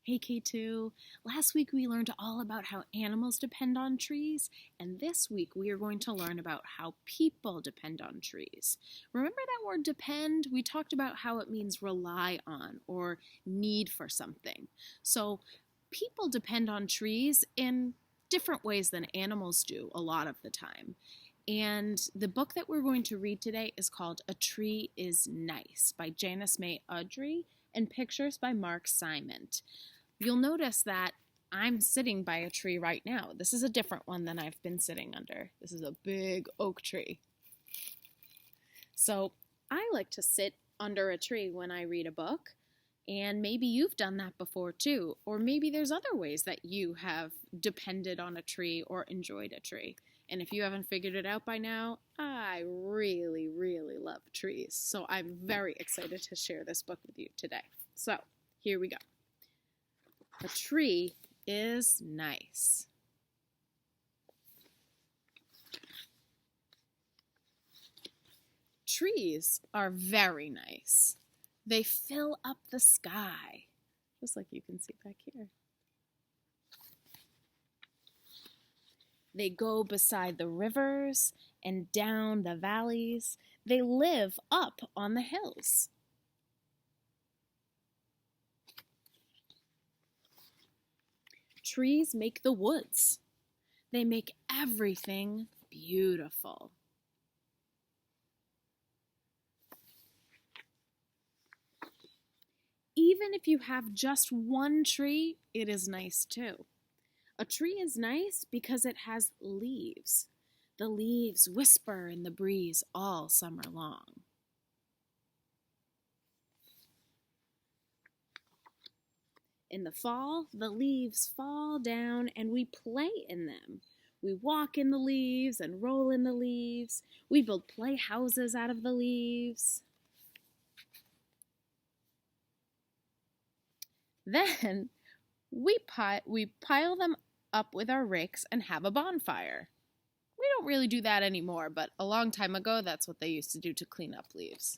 Hey K2, last week we learned all about how animals depend on trees, and this week we are going to learn about how people depend on trees. Remember that word depend? We talked about how it means rely on or need for something. So people depend on trees in different ways than animals do a lot of the time. And the book that we're going to read today is called A Tree is Nice by Janice May Udry and pictures by Mark Simon. You'll notice that I'm sitting by a tree right now. This is a different one than I've been sitting under. This is a big oak tree. So I like to sit under a tree when I read a book, and maybe you've done that before too. Or maybe there's other ways that you have depended on a tree or enjoyed a tree. And if you haven't figured it out by now, I really, really love trees. So I'm very excited to share this book with you today. So here we go. A tree is nice. Trees are very nice. They fill up the sky, just like you can see back here. They go beside the rivers and down the valleys. They live up on the hills. Trees make the woods. They make everything beautiful. Even if you have just one tree, it is nice too. A tree is nice because it has leaves. The leaves whisper in the breeze all summer long. In the fall, the leaves fall down and we play in them. We walk in the leaves and roll in the leaves. We build playhouses out of the leaves. Then we pile them up with our rakes and have a bonfire. We don't really do that anymore, but a long time ago, that's what they used to do to clean up leaves.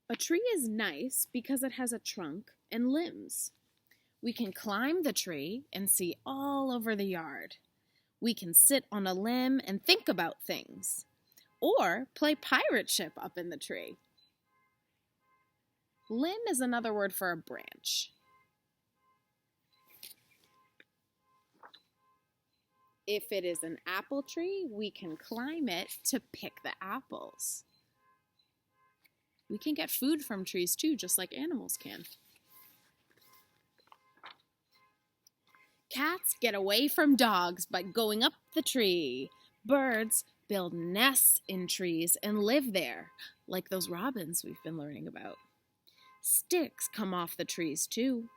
A tree is nice because it has a trunk and limbs. We can climb the tree and see all over the yard. We can sit on a limb and think about things, or play pirate ship up in the tree. Limb is another word for a branch. If it is an apple tree, we can climb it to pick the apples. We can get food from trees too, just like animals can. Cats get away from dogs by going up the tree. Birds build nests in trees and live there, like those robins we've been learning about. Sticks come off the trees too.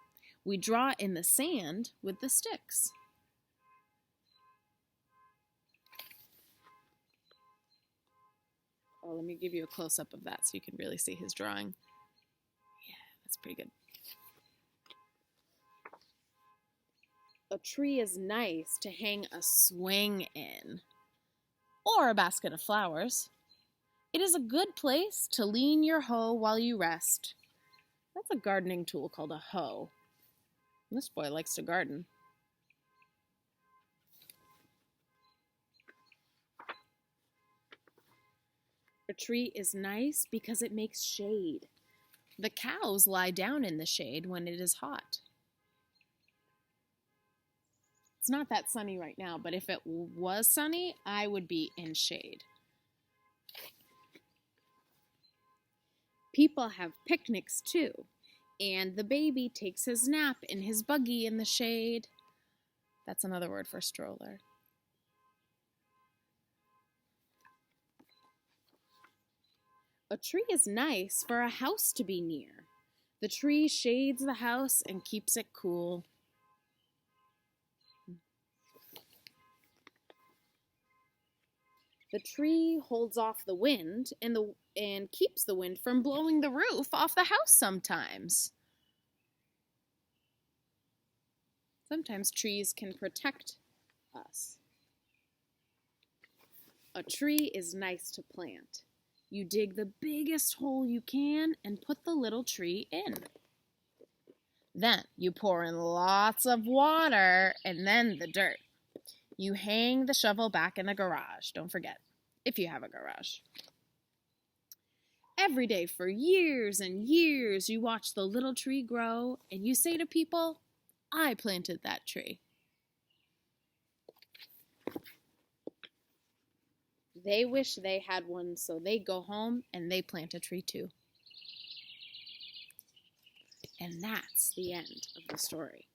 We draw in the sand with the sticks. Oh, let me give you a close-up of that so you can really see his drawing. Yeah, that's pretty good. A tree is nice to hang a swing in, or a basket of flowers. It is a good place to lean your hoe while you rest. That's a gardening tool called a hoe. This boy likes to garden. A tree is nice because it makes shade. The cows lie down in the shade when it is hot. It's not that sunny right now, but if it was sunny, I would be in shade. People have picnics too, and the baby takes his nap in his buggy in the shade. That's another word for stroller. A tree is nice for a house to be near. The tree shades the house and keeps it cool. The tree holds off the wind and keeps the wind from blowing the roof off the house sometimes. Sometimes trees can protect us. A tree is nice to plant. You dig the biggest hole you can and put the little tree in. Then you pour in lots of water and then the dirt. You hang the shovel back in the garage, don't forget, if you have a garage. Every day for years and years, you watch the little tree grow and you say to people, I planted that tree. They wish they had one, so they go home and they plant a tree too. And that's the end of the story.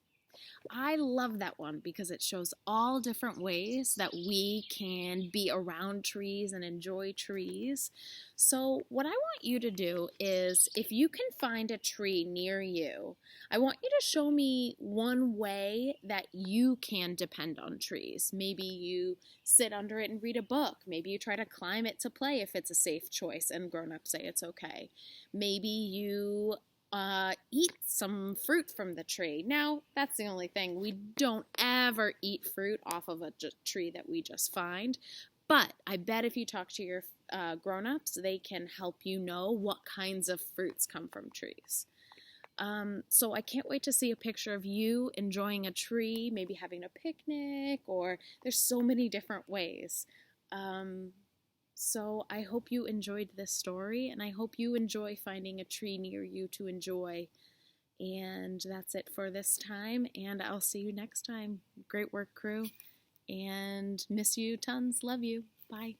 I love that one because it shows all different ways that we can be around trees and enjoy trees. So what I want you to do is, if you can find a tree near you, I want you to show me one way that you can depend on trees. Maybe you sit under it and read a book. Maybe you try to climb it to play if it's a safe choice and grown-ups say it's okay. Maybe you eat some fruit from the tree. Now, that's the only thing. We don't ever eat fruit off of a tree that we just find. But I bet if you talk to your grown-ups, they can help you know what kinds of fruits come from trees. So I can't wait to see a picture of you enjoying a tree, maybe having a picnic, or there's so many different ways. So I hope you enjoyed this story, and I hope you enjoy finding a tree near you to enjoy. And that's it for this time, and I'll see you next time. Great work, crew, and miss you tons. Love you. Bye.